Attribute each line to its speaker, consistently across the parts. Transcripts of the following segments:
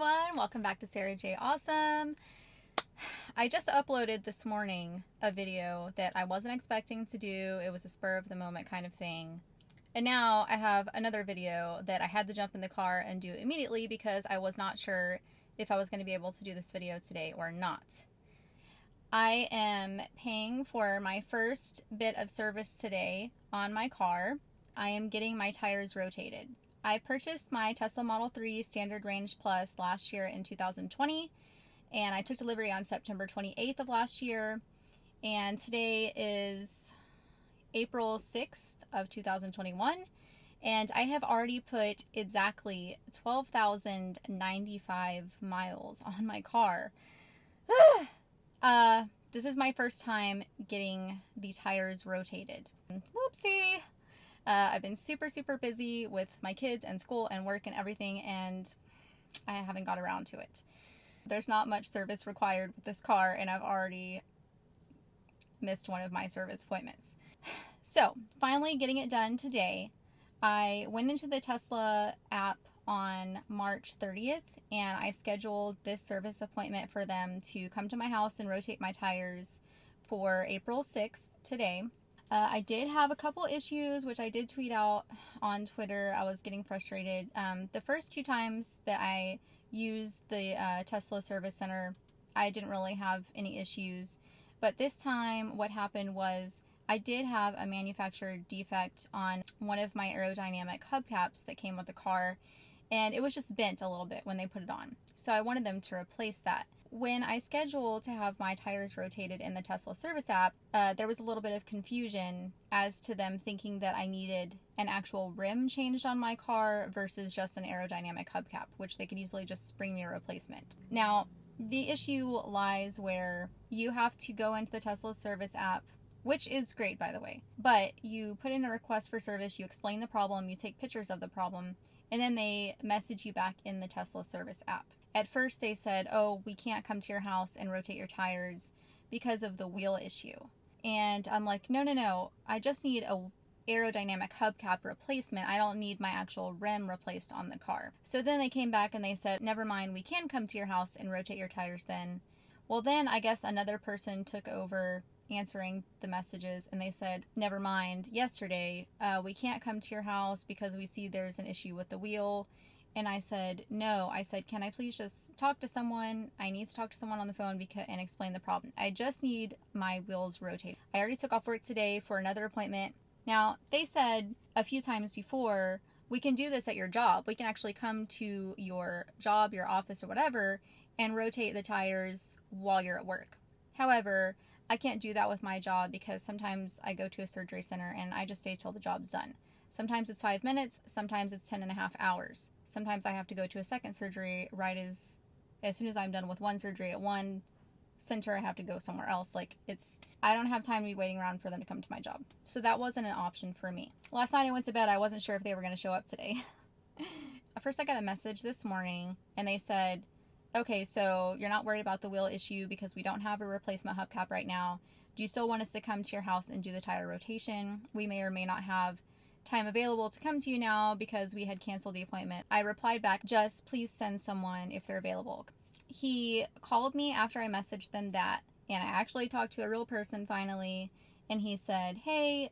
Speaker 1: everyone, welcome back to Sarah J. Awesome. I just uploaded this morning a video that I wasn't expecting to do. It was a spur of the moment kind of thing. And now I have another video that I had to jump in the car and do immediately because I was not sure if I was going to be able to do this video today or not. I am paying for my first bit of service today on my car. I am getting my tires rotated. I purchased my Tesla Model 3 Standard Range Plus last year in 2020, and I took delivery on September 28th of last year, and today is April 6th of 2021, and I have already put exactly 12,095 miles on my car. This is my first time getting the tires rotated. Whoopsie! I've been super busy with my kids and school and work and everything, and I haven't got around to it. There's not much service required with this car, and I've already missed one of my service appointments. So, finally getting it done today. I went into the Tesla app on March 30th, and I scheduled this service appointment for them to come to my house and rotate my tires for April 6th today. I did have a couple issues, which I did tweet out on Twitter. I was getting frustrated. The first two times that I used the Tesla service center, I didn't really have any issues. But this time, what happened was I did have a manufacturer defect on one of my aerodynamic hubcaps that came with the car, and it was just bent a little bit when they put it on. So I wanted them to replace that. When I scheduled to have my tires rotated in the Tesla service app, there was a little bit of confusion as to them thinking that I needed an actual rim changed on my car versus just an aerodynamic hubcap, which they could easily just spring me a replacement. Now, the issue lies where you have to go into the Tesla service app, which is great, by the way, but you put in a request for service, you explain the problem, you take pictures of the problem, and then they message you back in the Tesla service app. At first they said, oh, we can't come to your house and rotate your tires because of the wheel issue. And I'm like, no, I just need a aerodynamic hubcap replacement. I don't need my actual rim replaced on the car. So then they came back and they said, never mind, we can come to your house and rotate your tires then. Well, then I guess another person took over answering the messages, and they said, never mind, yesterday, we can't come to your house because we see there's an issue with the wheel. And I said, no. I said, can I please just talk to someone? I need to talk to someone on the phone and explain the problem. I just need my wheels rotated. I already took off work today for another appointment. Now, they said a few times before, we can do this at your job. We can actually come to your job, your office, or whatever, and rotate the tires while you're at work. However, I can't do that with my job because sometimes I go to a surgery center and I just stay till the job's done. Sometimes it's 5 minutes, sometimes it's 10.5 hours. Sometimes I have to go to a second surgery right as soon as I'm done with one surgery at one center, I have to go somewhere else. I don't have time to be waiting around for them to come to my job. So that wasn't an option for me. Last night I went to bed, I wasn't sure if they were going to show up today. At first I got a message this morning and they said, okay, so you're not worried about the wheel issue because we don't have a replacement hubcap right now. Do you still want us to come to your house and do the tire rotation? We may or may not have time available to come to you now because we had canceled the appointment. I replied back, just please send someone if they're available. He called me after I messaged them that, and I actually talked to a real person finally, and he said, hey,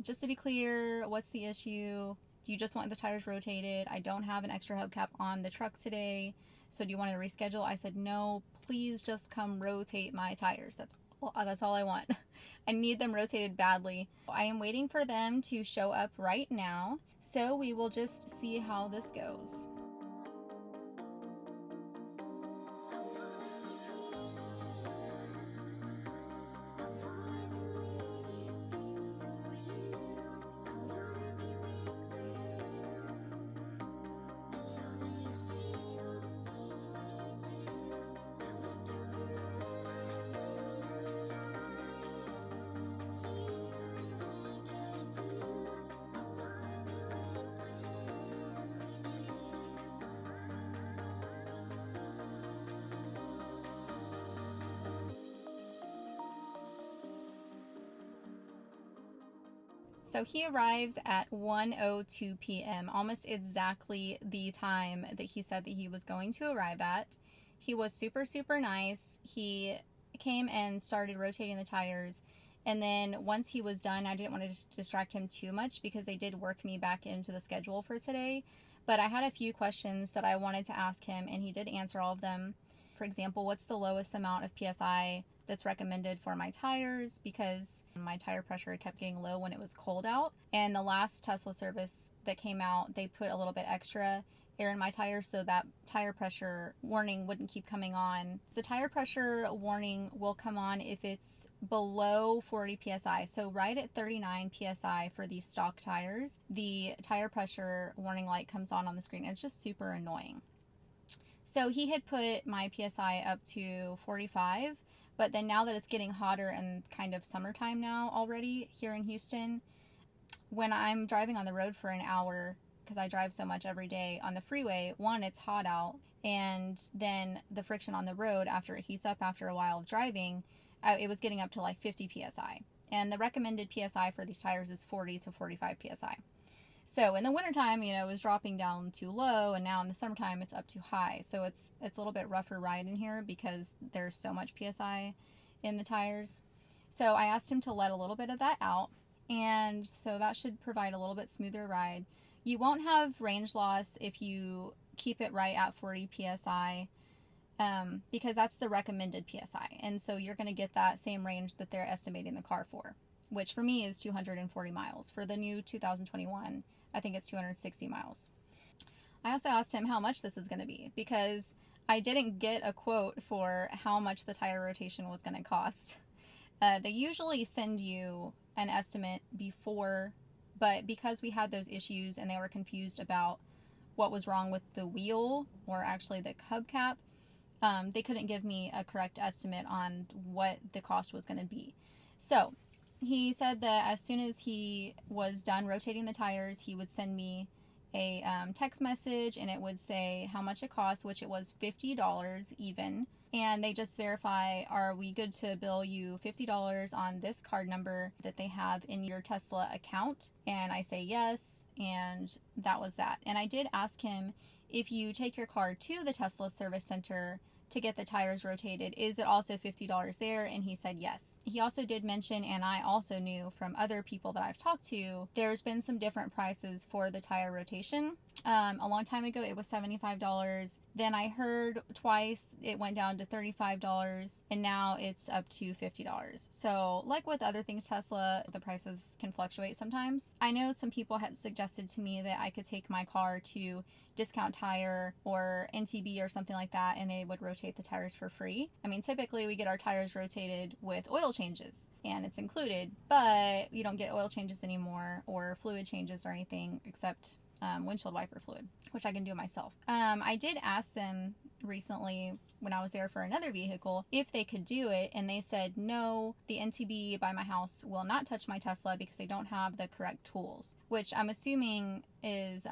Speaker 1: just to be clear, what's the issue? Do you just want the tires rotated? I don't have an extra hubcap on the truck today, so do you want to reschedule? I said, no, please just come rotate my tires. That's all I want. I need them rotated badly. I am waiting for them to show up right now, so we will just see how this goes. So he arrived at 1:02 p.m., almost exactly the time that he said that he was going to arrive at. He was super, super nice. He came and started rotating the tires. And then once he was done, I didn't want to distract him too much because they did work me back into the schedule for today. But I had a few questions that I wanted to ask him, and he did answer all of them. For example, what's the lowest amount of PSI that's recommended for my tires, because my tire pressure kept getting low when it was cold out. And the last Tesla service that came out, they put a little bit extra air in my tires so that tire pressure warning wouldn't keep coming on. The tire pressure warning will come on if it's below 40 psi. So right at 39 psi for these stock tires, the tire pressure warning light comes on the screen. It's just super annoying. So he had put my PSI up to 45, but then now that it's getting hotter and kind of summertime now already here in Houston, when I'm driving on the road for an hour, because I drive so much every day on the freeway, one, it's hot out, and then the friction on the road after it heats up after a while of driving, it was getting up to like 50 PSI. And the recommended PSI for these tires is 40 to 45 PSI. So in the wintertime, it was dropping down too low, and now in the summertime, it's up too high. So it's a little bit rougher ride in here because there's so much PSI in the tires. So I asked him to let a little bit of that out, and so that should provide a little bit smoother ride. You won't have range loss if you keep it right at 40 PSI, because that's the recommended PSI. And so you're going to get that same range that they're estimating the car for, which for me is 240 miles. For the new 2021, I think it's 260 miles. I also asked him how much this is going to be, because I didn't get a quote for how much the tire rotation was going to cost. They usually send you an estimate before, but because we had those issues and they were confused about what was wrong with the wheel, or actually the hubcap, they couldn't give me a correct estimate on what the cost was going to be. So he said that as soon as he was done rotating the tires, he would send me a text message, and it would say how much it cost, which it was $50 even. And they just verify, are we good to bill you $50 on this card number that they have in your Tesla account? And I say yes, and that was that. And I did ask him, if you take your car to the Tesla service center to get the tires rotated, is it also $50 there? And he said yes. He also did mention, and I also knew from other people that I've talked to, there's been some different prices for the tire rotation. A long time ago it was $75. Then I heard twice it went down to $35, and now it's up to $50. So like with other things Tesla, the prices can fluctuate sometimes. I know some people had suggested to me that I could take my car to Discount Tire or NTB or something like that, and they would rotate the tires for free. I mean, typically we get our tires rotated with oil changes, and it's included, but you don't get oil changes anymore or fluid changes or anything except windshield wiper fluid, which I can do myself. I did ask them recently when I was there for another vehicle if they could do it, and they said no, the NTB by my house will not touch my Tesla because they don't have the correct tools, which I'm assuming is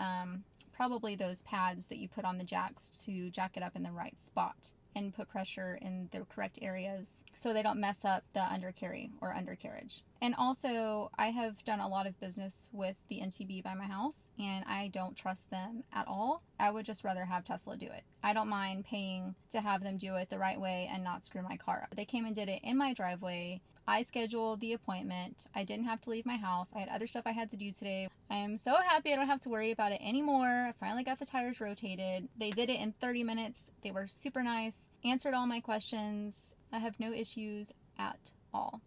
Speaker 1: probably those pads that you put on the jacks to jack it up in the right spot and put pressure in the correct areas so they don't mess up the undercarry or undercarriage. And also, I have done a lot of business with the NTB by my house, and I don't trust them at all. I would just rather have Tesla do it. I don't mind paying to have them do it the right way and not screw my car up. They came and did it in my driveway. I scheduled the appointment. I didn't have to leave my house. I had other stuff I had to do today. I am so happy I don't have to worry about it anymore. I finally got the tires rotated. They did it in 30 minutes. They were super nice, answered all my questions. I have no issues at all.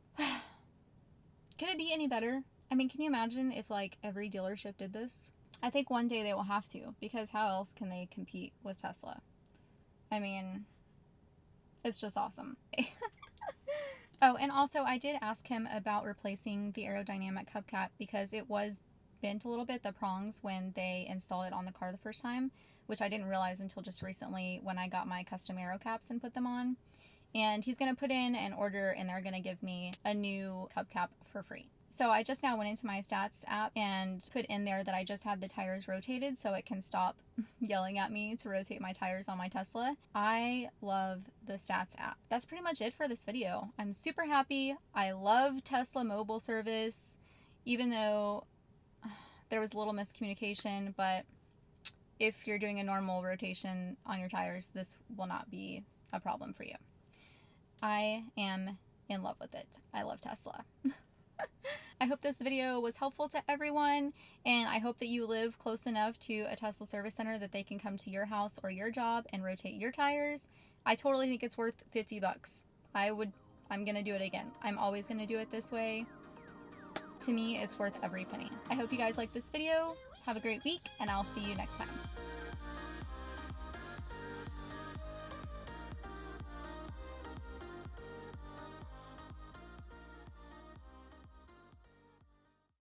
Speaker 1: Could it be any better? I mean, can you imagine if like every dealership did this? I think one day they will have to, because how else can they compete with Tesla? I mean, it's just awesome. Oh, and also I did ask him about replacing the aerodynamic hubcap because it was bent a little bit, the prongs, when they installed it on the car the first time, which I didn't realize until just recently when I got my custom aero caps and put them on. And he's going to put in an order, and they're going to give me a new hubcap for free. So I just now went into my stats app and put in there that I just had the tires rotated so it can stop yelling at me to rotate my tires on my Tesla. I love the stats app. That's pretty much it for this video. I'm super happy. I love Tesla mobile service. even though there was a little miscommunication, but if you're doing a normal rotation on your tires, this will not be a problem for you. I am in love with it. I love Tesla. I hope this video was helpful to everyone, and I hope that you live close enough to a Tesla service center that they can come to your house or your job and rotate your tires. I totally think it's worth 50 bucks. I'm gonna do it again. I'm always gonna do it this way. To me, it's worth every penny. I hope you guys liked this video. Have a great week, and I'll see you next time.